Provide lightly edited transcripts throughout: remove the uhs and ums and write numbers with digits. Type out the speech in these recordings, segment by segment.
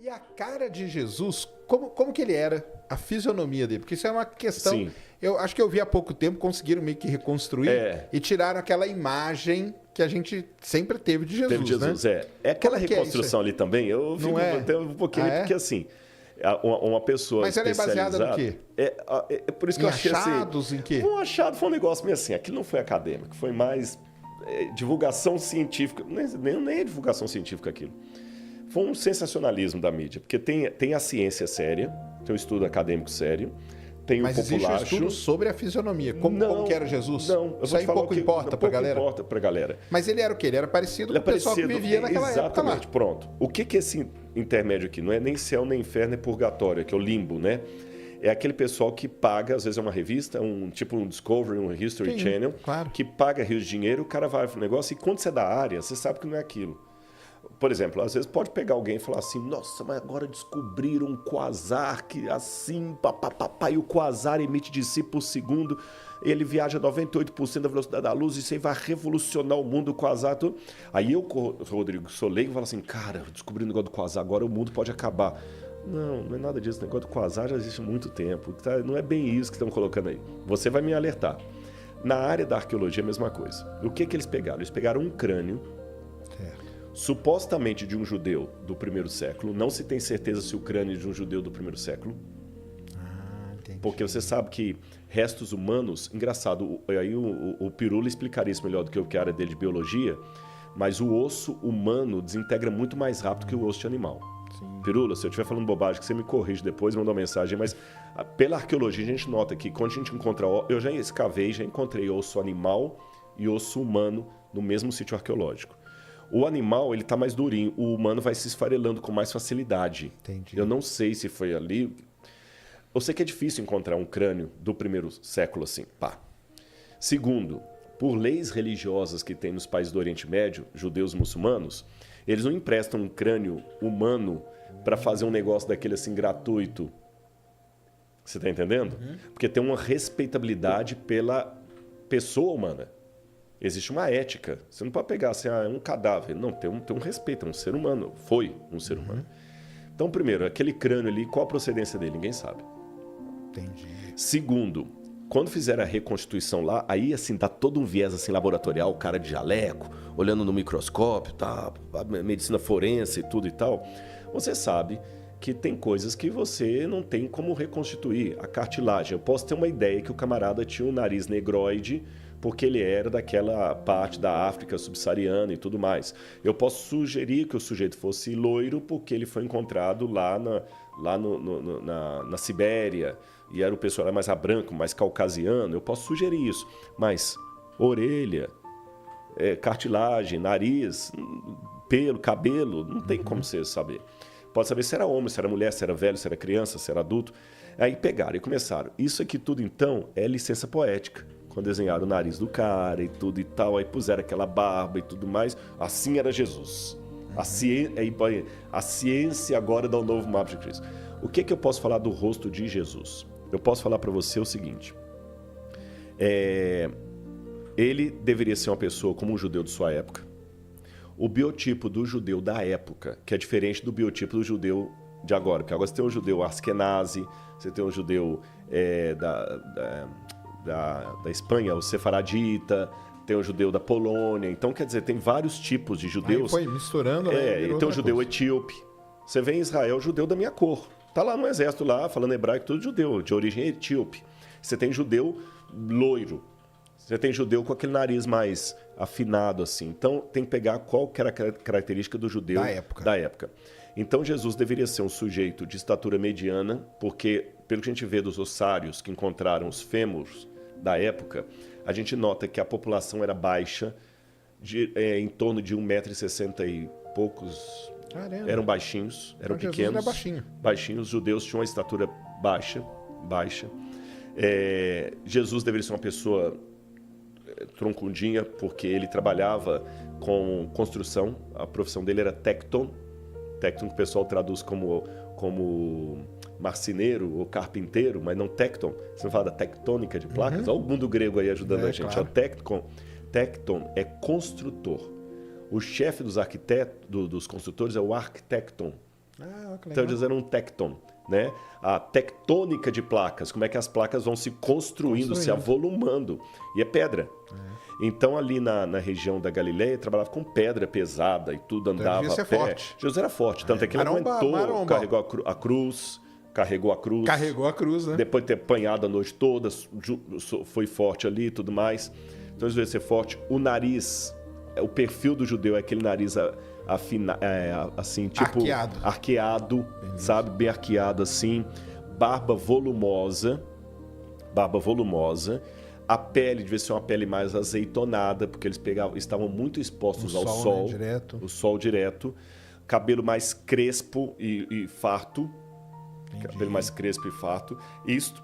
E a cara de Jesus, como que ele era? A fisionomia dele? Porque isso é uma questão... Sim. Eu acho que eu vi há pouco tempo, conseguiram meio que reconstruir e tiraram aquela imagem que a gente sempre teve de Jesus, Teve Jesus, né? É aquela Como que reconstrução ali também, eu fico até um pouquinho, porque assim, uma pessoa Mas ela é especializada... baseada no quê? É por isso que eu achei assim... achados, em quê? Um achado foi um negócio meio assim, aquilo não foi acadêmico, foi mais divulgação científica, nem é divulgação científica aquilo. Foi um sensacionalismo da mídia, porque tem a ciência séria, tem um estudo acadêmico sério, tem Mas o existe um populacho... estudo sobre a fisionomia, como que era Jesus? Não, eu isso aí pouco importa pra galera. Pouco importa pra galera. Mas ele era o quê? Ele era parecido com o pessoal que vivia naquela época lá. Exatamente, pronto. O que é esse intermédio aqui? Não é nem céu, nem inferno, é purgatório, que é o limbo, né? É aquele pessoal que paga, às vezes é uma revista, tipo um Discovery, um History Channel, claro. que paga rios de dinheiro, o cara vai pro negócio e quando você é da área, você sabe que não é aquilo. Por exemplo, às vezes pode pegar alguém e falar assim, nossa, mas agora descobriram um quasar que assim, e o quasar emite de si por segundo, ele viaja 98% da velocidade da luz, isso aí vai revolucionar o mundo, o quasar, tudo. Aí eu, Rodrigo, sou leigo, falo assim, cara, descobri o negócio do quasar, agora o mundo pode acabar. Não é nada disso, o negócio do quasar já existe há muito tempo, não é bem isso que estão colocando aí. Você vai me alertar. Na área da arqueologia é a mesma coisa. O que eles pegaram? Eles pegaram um crânio, supostamente de um judeu do primeiro século. Não se tem certeza se o crânio é de um judeu do primeiro século. Porque você sabe que restos humanos... Engraçado, aí o Pirula explicaria isso melhor do que eu, que é a área dele de biologia, mas o osso humano desintegra muito mais rápido que o osso de animal. Sim. Pirula, se eu estiver falando bobagem, que você me corrige depois, manda uma mensagem, mas pela arqueologia a gente nota que quando a gente encontra... Eu já escavei, já encontrei osso animal e osso humano no mesmo sítio arqueológico. O animal, ele tá mais durinho. O humano vai se esfarelando com mais facilidade. Entendi. Eu não sei se foi ali. Eu sei que é difícil encontrar um crânio do primeiro século assim. Pá. Segundo, por leis religiosas que tem nos países do Oriente Médio, judeus e muçulmanos, eles não emprestam um crânio humano para fazer um negócio daquele assim gratuito. Você tá entendendo? Porque tem uma respeitabilidade pela pessoa humana. Existe uma ética. Você não pode pegar assim, é um cadáver. Não, tem um respeito, é um ser humano. Foi um ser humano. Então, primeiro, aquele crânio ali, qual a procedência dele? Ninguém sabe. Entendi. Segundo, quando fizeram a reconstituição lá, aí assim, dá todo um viés assim, laboratorial, o cara de jaleco, olhando no microscópio, tá, a medicina forense e tudo e tal. Você sabe que tem coisas que você não tem como reconstituir. A cartilagem. Eu posso ter uma ideia que o camarada tinha um nariz negroide, porque ele era daquela parte da África subsaariana e tudo mais. Eu posso sugerir que o sujeito fosse loiro porque ele foi encontrado lá na Sibéria e era o pessoal era mais branco, mais caucasiano. Eu posso sugerir isso. Mas orelha, cartilagem, nariz, pelo, cabelo, não tem como você saber. Pode saber se era homem, se era mulher, se era velho, se era criança, se era adulto. Aí pegaram e começaram. Isso aqui tudo, então, é licença poética. Quando desenharam o nariz do cara e tudo e tal, aí puseram aquela barba e tudo mais. Assim era Jesus. A ciência agora dá um novo mapa de Cristo. O que eu posso falar do rosto de Jesus? Eu posso falar para você o seguinte. Ele deveria ser uma pessoa como um judeu de sua época. O biotipo do judeu da época, que é diferente do biotipo do judeu de agora. Porque agora você tem um judeu askenazi, você tem um judeu da Espanha, o sefaradita, tem o judeu da Polônia. Então, quer dizer, tem vários tipos de judeus. Aí foi misturando. E tem o judeu etíope. Você vê em Israel, o judeu da minha cor. Tá lá no exército, lá, falando hebraico, tudo judeu, de origem etíope. Você tem judeu loiro. Você tem judeu com aquele nariz mais afinado, assim. Então, tem que pegar qual que era a característica do judeu da época. Então, Jesus deveria ser um sujeito de estatura mediana, porque, pelo que a gente vê dos ossários que encontraram os fêmurs da época, a gente nota que a população era baixa, em torno de 1,60 m e poucos. Caramba. Eram baixinhos, eram pequenos. Jesus era baixinho. Baixinhos, os judeus tinham uma estatura baixa. Jesus deveria ser uma pessoa troncudinha, porque ele trabalhava com construção. A profissão dele era tecton. Tecton que o pessoal traduz como marceneiro ou carpinteiro, mas não tecton. Você não fala da tectônica de placas? Olha o mundo grego aí ajudando a gente. Claro. Tecton é construtor. O chefe dos arquitetos, dos construtores é o arquitecton. Então eles eram um tecton, né? A tectônica de placas, como é que as placas vão se construindo, se avolumando. E é pedra. Então ali na região da Galileia trabalhava com pedra pesada e tudo andava a pé. Forte. Jesus era forte, tanto é que ele aguentou, carregou a cruz. Carregou a cruz, né? Depois de ter apanhado a noite toda, foi forte ali e tudo mais. Então ele veio ser forte. O nariz, o perfil do judeu é aquele nariz assim, tipo arqueado, sabe? Bem arqueado assim. Barba volumosa. A pele devia ser uma pele mais azeitonada, porque eles estavam muito expostos ao sol. Né? Direto. O sol direto. Cabelo mais crespo e farto. Cabelo mais crespo e farto. Isto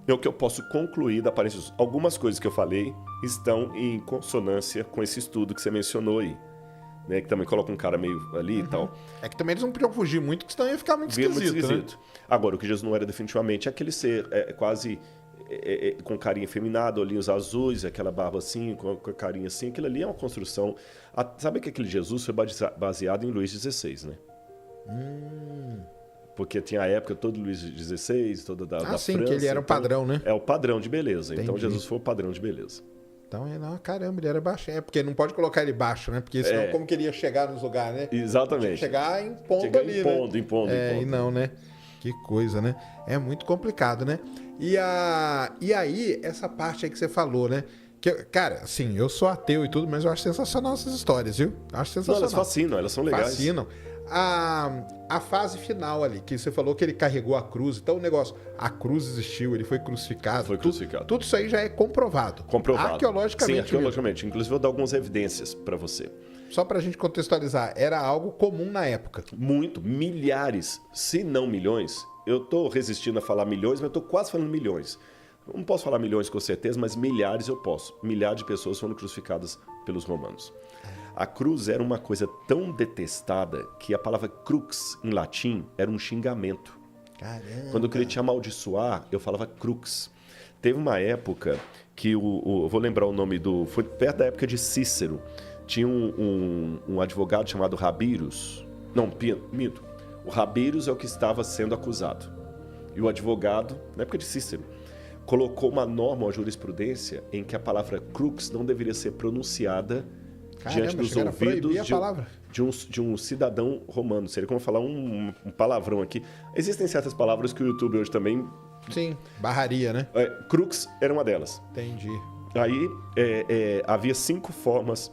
é o que eu posso concluir da aparência. Algumas coisas que eu falei estão em consonância com esse estudo que você mencionou aí. Né? Que também coloca um cara meio ali e tal. É que também eles não podiam fugir muito, porque senão ia ficar muito esquisito. Né? Agora, o que Jesus não era definitivamente é aquele ser quase com carinha efeminada, olhinhos azuis, aquela barba assim, com a carinha assim. Aquilo ali é uma construção. Sabe que aquele Jesus foi baseado em Luís XVI, né? Porque tinha a época todo Luís XVI, toda da França. Que ele era o padrão, né? É o padrão de beleza. Entendi. Então Jesus foi o padrão de beleza. Então, caramba, ele era baixo. Porque não pode colocar ele baixo, né? Porque senão como que ele ia chegar nos lugares, né? Exatamente. Chegar impondo ali, né? Impondo. E não, né? Que coisa, né? É muito complicado, né? E aí, essa parte aí que você falou, né? Que, cara, assim, eu sou ateu e tudo, mas eu acho sensacional essas histórias, viu? Acho sensacional. Não, elas fascinam, elas são legais. Fascinam. A fase final ali, que você falou que ele carregou a cruz. Então o negócio, a cruz existiu, ele foi crucificado. Tudo isso aí já é comprovado. Arqueologicamente. Sim, arqueologicamente. Mesmo. Inclusive, eu vou dar algumas evidências para você. Só pra gente contextualizar, era algo comum na época. Muito. Milhares, se não milhões. Eu tô resistindo a falar milhões, mas eu tô quase falando milhões. Não posso falar milhões com certeza, mas milhares eu posso. Milhares de pessoas foram crucificadas pelos romanos. A cruz era uma coisa tão detestada que a palavra crux, em latim, era um xingamento. Caramba. Quando eu queria te amaldiçoar, eu falava crux. Teve uma época que eu vou lembrar o nome foi perto da época de Cícero. Tinha um advogado chamado Rabirus. Não, minto. O Rabirus é o que estava sendo acusado. E o advogado, na época de Cícero, colocou uma norma, uma jurisprudência, em que a palavra crux não deveria ser pronunciada diante dos ouvidos de um cidadão romano. Seria como falar um palavrão aqui. Existem certas palavras que o YouTube hoje também... Sim, barraria, né? Crux era uma delas. Entendi. Aí havia 5 formas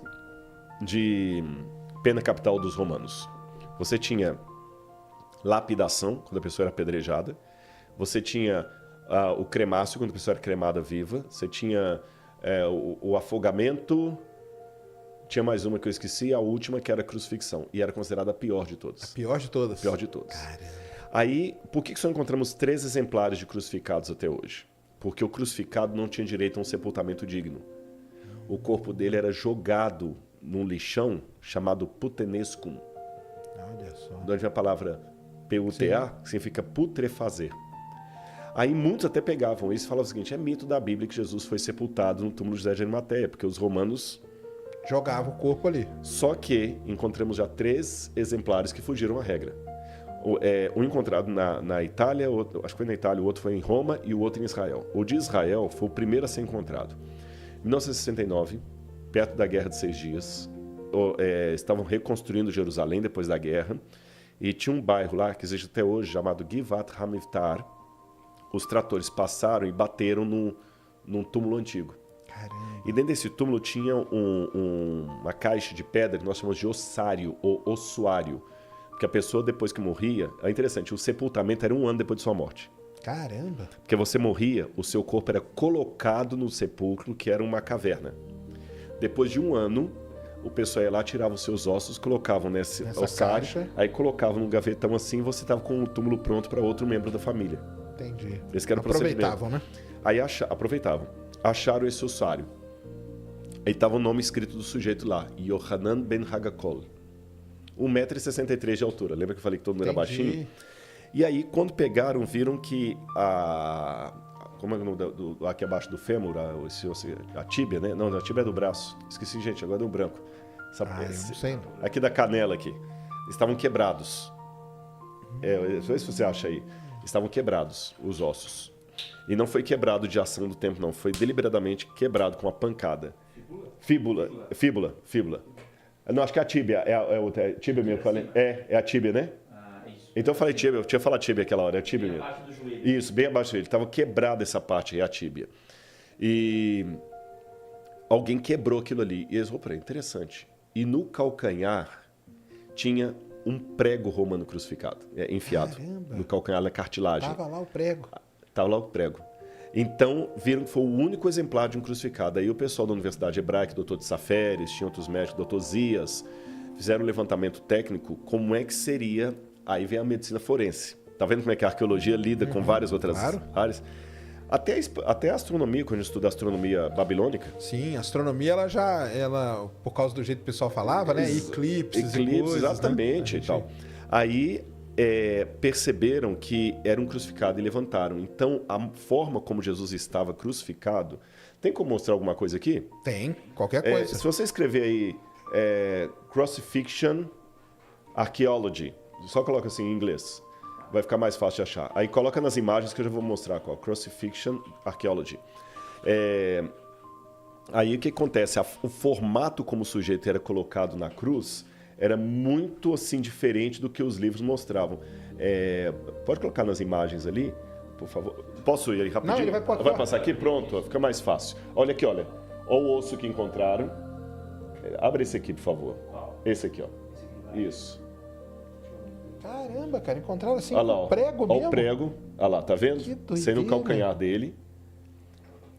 de pena capital dos romanos. Você tinha lapidação, quando a pessoa era apedrejada. Você tinha o cremácio, quando a pessoa era cremada viva. Você tinha o afogamento... Tinha mais uma que eu esqueci, a última que era a crucifixão. E era considerada a pior de todas. A pior de todas? Pior de todas. Caramba. Aí, por que só encontramos 3 exemplares de crucificados até hoje? Porque o crucificado não tinha direito a um sepultamento digno. O corpo dele era jogado num lixão chamado putenescum. Olha só. De onde vem a palavra PUTA, que significa putrefazer. Aí muitos até pegavam isso e falavam o seguinte, é mito da Bíblia que Jesus foi sepultado no túmulo de José de Arimateia, porque os romanos... jogava o corpo ali. Só que encontramos já 3 exemplares que fugiram à regra. Um encontrado na Itália, acho que foi na Itália, o outro foi em Roma e o outro em Israel. O de Israel foi o primeiro a ser encontrado. Em 1969, perto da Guerra de 6 Dias, estavam reconstruindo Jerusalém depois da guerra e tinha um bairro lá, que existe até hoje, chamado Givat HaMivtar. Os tratores passaram e bateram num túmulo antigo. Caramba. E dentro desse túmulo tinha uma caixa de pedra que nós chamamos de ossário ou ossuário. Porque a pessoa, depois que morria... É interessante, o sepultamento era 1 ano depois de sua morte. Caramba! Porque você morria, o seu corpo era colocado no sepulcro, que era uma caverna. Depois de 1 ano, o pessoal ia lá, tirava os seus ossos, colocavam nessa ossário, caixa. Aí colocavam num gavetão assim e você estava com o túmulo pronto para outro membro da família. Entendi. Esse que era o aproveitavam, né? Aí aproveitavam. Acharam esse ossário. Aí estava o nome escrito do sujeito lá, Yohanan ben Hagakol. 1,63 m de altura. Lembra que eu falei que todo mundo era baixinho? E aí, quando pegaram, viram que como é o nome aqui abaixo do fêmur, a tíbia, né? Não, a tíbia é do braço. Esqueci, gente, agora deu um branco. Eu não sei. Aqui da canela aqui. Estavam quebrados. vê se você acha aí. Estavam quebrados os ossos. E não foi quebrado de ação do tempo, não. Foi deliberadamente quebrado com uma pancada. Fíbula. Não, acho que é a tíbia. É tíbia mesmo. É a tíbia, né? Então eu falei tíbia. Eu tinha falado tíbia aquela hora. É a tíbia mesmo. Abaixo do joelho. Isso, bem abaixo do joelho. Estava quebrada essa parte aí, a tíbia. E alguém quebrou aquilo ali. E eles falaram, interessante. E no calcanhar tinha um prego romano crucificado, enfiado. Caramba. No calcanhar, na cartilagem. Tava lá o prego. Estava lá o prego. Então, viram que foi o único exemplar de um crucificado. Aí o pessoal da Universidade Hebraica, doutor de Saferes, tinha outros médicos, doutor Zias, fizeram um levantamento técnico, como é que seria... Aí vem a medicina forense. Tá vendo como é que a arqueologia lida com várias outras áreas? Até a astronomia, quando a gente estuda a astronomia babilônica. Sim, a astronomia, ela por causa do jeito que o pessoal falava, né? Eclipses e coisas, exatamente, né? e tal. Aí perceberam que era um crucificado e levantaram. Então, a forma como Jesus estava crucificado... Tem como mostrar alguma coisa aqui? Tem, qualquer coisa. Se você escrever aí Crucifixion Archaeology, só coloca assim em inglês, vai ficar mais fácil de achar. Aí coloca nas imagens que eu já vou mostrar qual. Crucifixion Archaeology. Aí o que acontece? O formato como o sujeito era colocado na cruz era muito assim diferente do que os livros mostravam. Pode colocar nas imagens ali, por favor. Posso ir aí rapidinho? Não, ele vai passar aqui? Pronto, fica mais fácil. Olha aqui, olha. Olha o osso que encontraram. Abre esse aqui, por favor. Esse aqui, ó. Isso. Caramba, cara, encontraram assim Olha lá, um prego mesmo? Olha o prego. Olha lá, tá vendo? Que doideira. Sendo o calcanhar dele.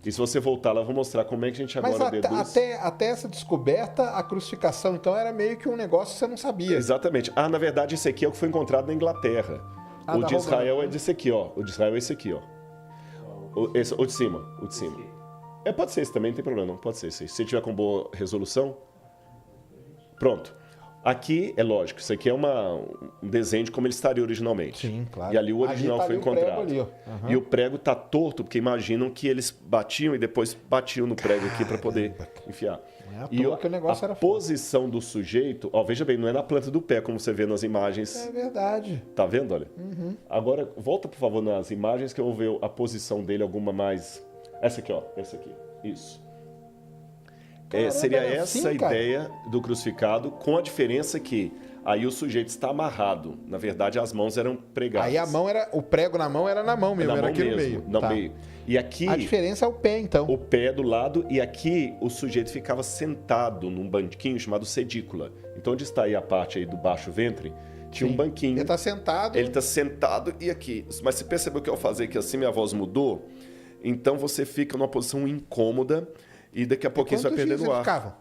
E se você voltar lá, eu vou mostrar como é que a gente agora deduz. Até essa descoberta, a crucificação, então, era meio que um negócio que você não sabia. Exatamente. Na verdade, esse aqui é o que foi encontrado na Inglaterra. O de Israel é desse aqui, ó. O de Israel é esse aqui, ó. O de cima. Pode ser esse também, não tem problema, não. Pode ser esse. Se tiver com boa resolução. Pronto. Aqui, é lógico, isso aqui é um desenho de como ele estaria originalmente. Sim, claro. E ali o original foi encontrado. Ali, ó. E o prego tá torto, porque imaginam que eles batiam e depois batiam no prego aqui para poder enfiar. Não é à toa que o negócio era posição do sujeito, veja bem, não é na planta do pé, como você vê nas imagens. É verdade. Tá vendo, olha? Agora, volta, por favor, nas imagens que eu vou ver a posição dele, alguma mais... Essa aqui, ó. Essa aqui. Isso. Caramba, seria era essa assim, a ideia do crucificado, com a diferença que aí o sujeito está amarrado. Na verdade, as mãos eram pregadas. Aí o prego na mão era na mão mesmo, era aqui no meio. No meio. E aqui... A diferença é o pé, então. O pé do lado, e aqui o sujeito ficava sentado num banquinho chamado sedícula. Então, onde está aí a parte aí do baixo ventre, tinha um banquinho. Ele está sentado. Ele está sentado e aqui. Mas você percebeu que ao fazer que assim minha voz mudou? Então, você fica numa posição incômoda e daqui a pouquinho você vai perdendo o ar. Ficavam?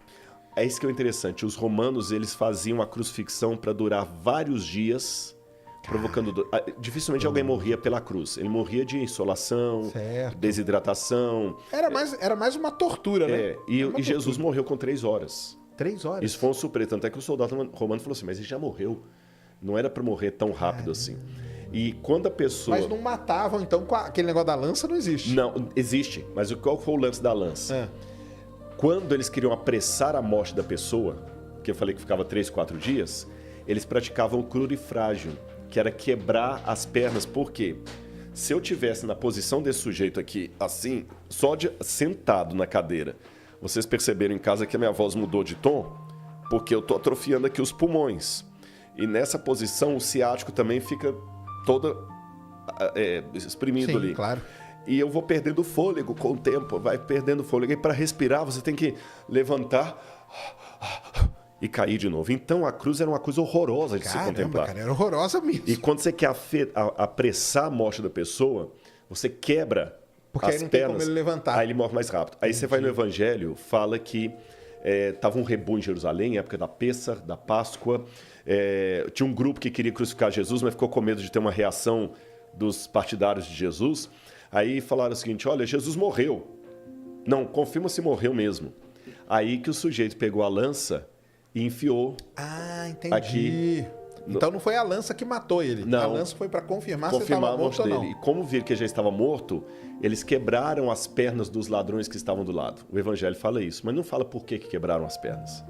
É isso que é interessante. Os romanos, eles faziam a crucifixão para durar vários dias, provocando dor. Dificilmente alguém morria pela cruz. Ele morria de insolação, desidratação. Era mais uma tortura, né? E Jesus morreu com 3 horas. 3 horas? Isso foi um surpresa. Tanto é que o soldado romano falou assim, mas ele já morreu. Não era para morrer tão rápido assim. E quando a pessoa... Mas não matavam, então, com aquele negócio da lança não existe. Não, existe. Mas qual foi o lance da lança? Quando eles queriam apressar a morte da pessoa, que eu falei que ficava 3, 4 dias, eles praticavam o crurifrágio, que era quebrar as pernas. Por quê? Se eu tivesse na posição desse sujeito aqui, assim, sentado na cadeira, vocês perceberam em casa que a minha voz mudou de tom? Porque eu estou atrofiando aqui os pulmões. E nessa posição, o ciático também fica todo exprimido ali. Claro. E eu vou perdendo fôlego com o tempo, vai perdendo fôlego. E para respirar, você tem que levantar e cair de novo. Então, a cruz era uma coisa horrorosa de se contemplar. Cara, era horrorosa mesmo. E quando você quer apressar a morte da pessoa, você quebra porque as aí não pernas. tem como ele levantar. Aí ele morre mais rápido. Aí você vai no Evangelho, fala que estava um rebu em Jerusalém, época da Pêssar, da Páscoa. Tinha um grupo que queria crucificar Jesus, mas ficou com medo de ter uma reação dos partidários de Jesus. Aí falaram o seguinte, olha, Jesus morreu. Não, confirma se morreu mesmo. Aí que o sujeito pegou a lança e enfiou. Entendi. Aqui. Então não foi a lança que matou ele. Não. A lança foi para confirmar se ele estava morto ou não. E como viram que já estava morto, eles quebraram as pernas dos ladrões que estavam do lado. O Evangelho fala isso, mas não fala por que quebraram as pernas.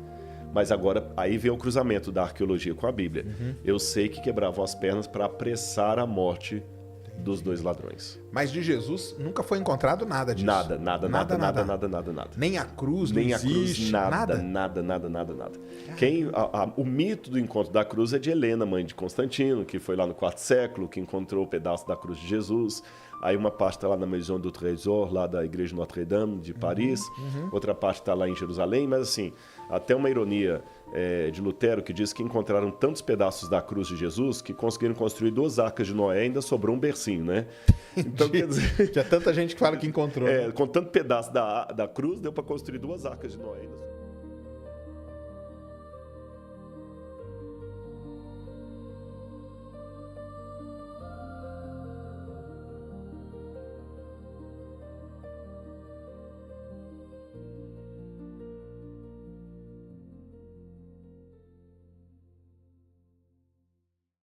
Mas agora, aí vem o cruzamento da arqueologia com a Bíblia. Eu sei que quebravam as pernas para apressar a morte dos 2 ladrões. Mas de Jesus nunca foi encontrado nada disso. Nada. Nem a cruz, Nem não a cruz, existe, nada. O mito do encontro da cruz é de Helena, mãe de Constantino, que foi lá no 4º século, que encontrou o pedaço da cruz de Jesus. Aí uma parte está lá na Maison du Trésor, lá da Igreja Notre-Dame de Paris. Outra parte está lá em Jerusalém. Mas assim, até uma ironia de Lutero, que diz que encontraram tantos pedaços da cruz de Jesus que conseguiram construir 2 arcas de Noé e ainda sobrou um bercinho, né? Então, quer dizer... Tinha tanta gente que fala que encontrou. Com tanto pedaço da cruz, deu para construir 2 arcas de Noé.